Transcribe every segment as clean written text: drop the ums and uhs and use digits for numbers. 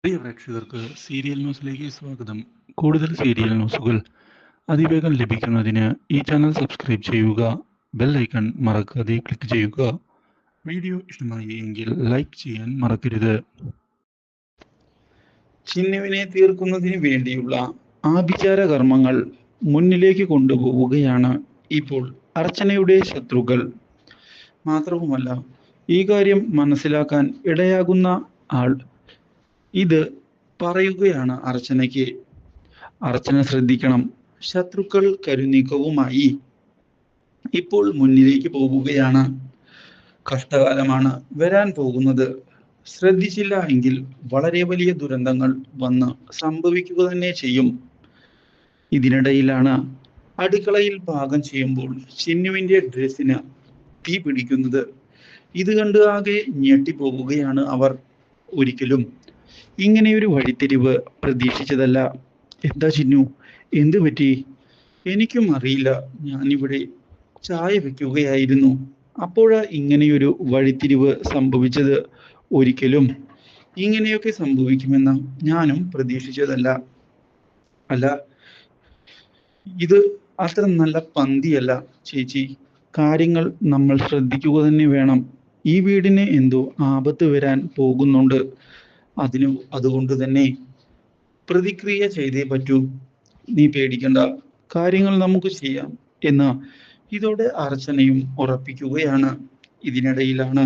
പ്രിയ പ്രേക്ഷകർക്ക് സീരിയൽ ന്യൂസിലേക്ക് സ്വാഗതം. കൂടുതൽ സീരിയൽ ന്യൂസുകൾ അതിവേഗം ലഭിക്കുന്നതിന് ഈ ചാനൽ സബ്സ്ക്രൈബ് ചെയ്യുക. ബെൽ ഐക്കൺ മറക്കാതെ ക്ലിക്ക് ചെയ്യുക. വീഡിയോ ഇഷ്ടമായി എങ്കിൽ ലൈക്ക് ചെയ്യാൻ മറക്കരുത്. ചിന്നുവിനെ തീർക്കുന്നതിന് വേണ്ടിയുള്ള ആഭിചാര കർമ്മങ്ങൾ മുന്നിലേക്ക് കൊണ്ടുപോവുകയാണ് ഇപ്പോൾ അർച്ചനയുടെ ശത്രുക്കൾ. മാത്രവുമല്ല, ഈ കാര്യം മനസ്സിലാക്കാൻ ഇടയാകുന്ന ആൾ ഇത് പറയുകയാണ് അർച്ചനയ്ക്ക്. അർച്ചന ശ്രദ്ധിക്കണം, ശത്രുക്കൾ കരുനീക്കവുമായി ഇപ്പോൾ മുന്നിലേക്ക് പോവുകയാണ്. കഷ്ടകാലമാണ് വരാൻ പോകുന്നത്. ശ്രദ്ധിച്ചില്ല എങ്കിൽ വളരെ വലിയ ദുരന്തങ്ങൾ വന്ന് സംഭവിക്കുക തന്നെ ചെയ്യും. ഇതിനിടയിലാണ് അടുക്കളയിൽ പാകം ചെയ്യുമ്പോൾ ചിന്നുവിന്റെ ഡ്രസ്സിന് തീ പിടിക്കുന്നത്. ഇത് കണ്ട് ആകെ ഞെട്ടിപ്പോവുകയാണ് അവർ. ഒരിക്കലും ഇങ്ങനെയൊരു വഴിത്തിരിവ് പ്രതീക്ഷിച്ചതല്ല. എന്താ ചിന്നു, എന്തു പറ്റി? എനിക്കും അറിയില്ല, ഞാനിവിടെ ചായ വെക്കുകയായിരുന്നു, അപ്പോഴാ ഇങ്ങനെയൊരു വഴിത്തിരിവ് സംഭവിച്ചത്. ഒരിക്കലും ഇങ്ങനെയൊക്കെ സംഭവിക്കുമെന്ന് ഞാനും പ്രതീക്ഷിച്ചതല്ല. അല്ല, ഇത് അത്ര നല്ല പന്തിയല്ല ചേച്ചി. കാര്യങ്ങൾ നമ്മൾ ശ്രദ്ധിക്കുക തന്നെ വേണം. ഈ വീടിന് എന്തോ ആപത്ത് വരാൻ പോകുന്നുണ്ട്. അതുകൊണ്ട് തന്നെ പ്രതിക്രിയ ചെയ്തേ പറ്റൂ. നീ പേടിക്കണ്ട, കാര്യങ്ങൾ നമുക്ക് ചെയ്യാം എന്ന് ഇതോടെ അർച്ചനയും ഉറപ്പിക്കുകയാണ്. ഇതിനിടയിലാണ്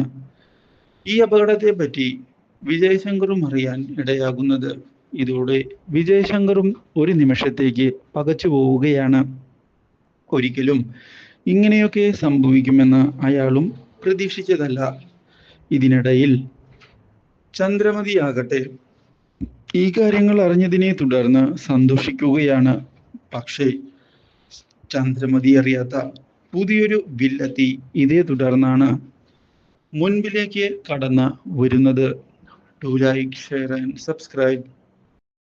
ഈ അപകടത്തെ പറ്റി വിജയശങ്കറും അറിയാൻ ഇടയാകുന്നത്. ഇതോടെ വിജയശങ്കറും ഒരു നിമിഷത്തേക്ക് പകച്ചു പോവുകയാണ്. ഒരിക്കലും ഇങ്ങനെയൊക്കെ സംഭവിക്കുമെന്ന് അയാളും പ്രതീക്ഷിച്ചതല്ല. ഇതിനിടയിൽ ചന്ദ്രമതിയാകട്ടെ ഈ കാര്യങ്ങൾ അറിഞ്ഞതിനെ തുടർന്ന് സന്തോഷിക്കുകയാണ്. പക്ഷേ ചന്ദ്രമതി അറിയാത്ത പുതിയൊരു വില്ലത്തി ഇതേ തുടർന്നാണ് മുൻപിലേക്ക് കടന്ന് വരുന്നത്. Do like, share and subscribe.